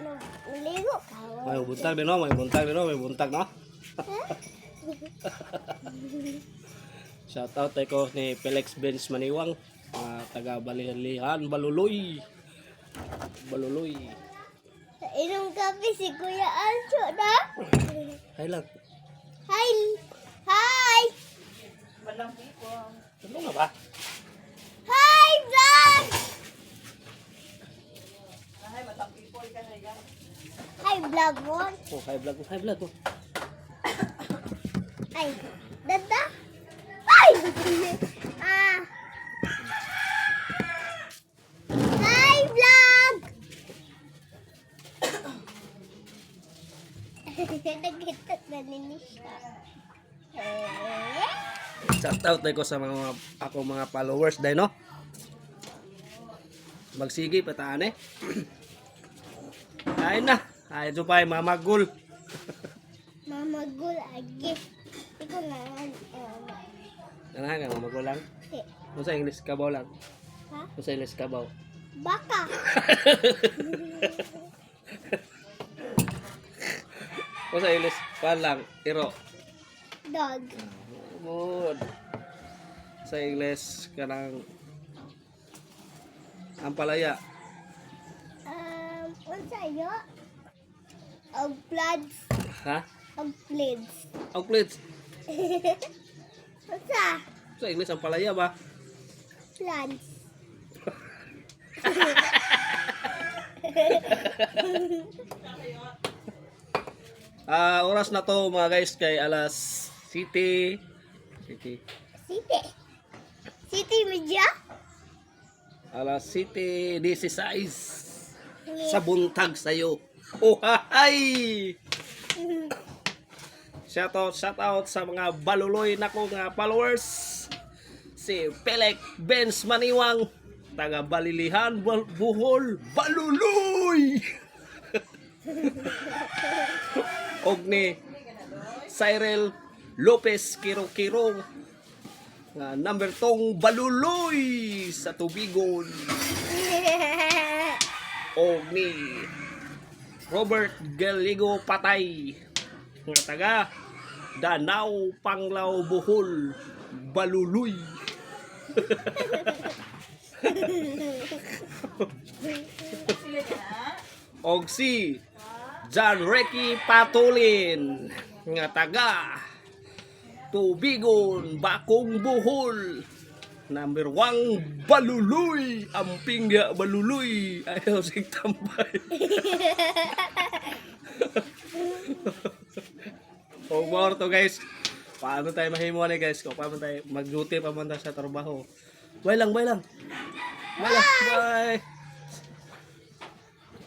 Maligo ka. May buntag din no, may buntag din no, may buntag no. Shout out ko ni Felix Benz Maniwang, taga Balilihan, Baluloy. Baluloy. Inom kape si Kuya Ancho na. Hay lang. Hi. Hi. Ano nga ba? Hi, vlog. Hi, vlog mo. Oh, hi vlog, hi vlog. Oh. Ay, dada. Ay! Ah. Hi, vlog! Nagkitat na nini siya. Shout out ko sa mga followers dahil no. Magsigi pataan eh. Ay na. Ay supay mamagul. Mamagul agi. Ikaw na nga. Ano nga mamagul lang? Ano sa English kabaw lang? Ha? Ano sa English kabaw? Baka. Ano sa English pan lang? Iro. Dog. Mood. Sa English kanang ampalaya. What's sa'yo? Og plants. Ha? Og plants. Ang plates. What's sa? Sa English ampalaya ba? Plants. Oras na to mga guys kay alas City. City. City Media? Alas City 16 sa buntag sayo. Oh hay! Shout out sa mga baluloy nako nga followers. Si Felix Benz Maniwang, taga Balilihan, Bohol, Baluloy. Og ni Cyril Lopez Kiro nga number tong Baluloy sa Tubigon. Og ni Robert Galigo Patay nga taga Danau, Panglao, Bohol, Baluloy. Og si John Ricky Patulin nga taga Tubigon, Bakong, Bohol. Number 1 Baluloy, amping dia Baluloy. Ayaw sing tambay. O more to guys. Paano tayo mahimo ni guys? Kung paano tayo mag-duty pa man tayo sa trabaho. Bye lang. Bye.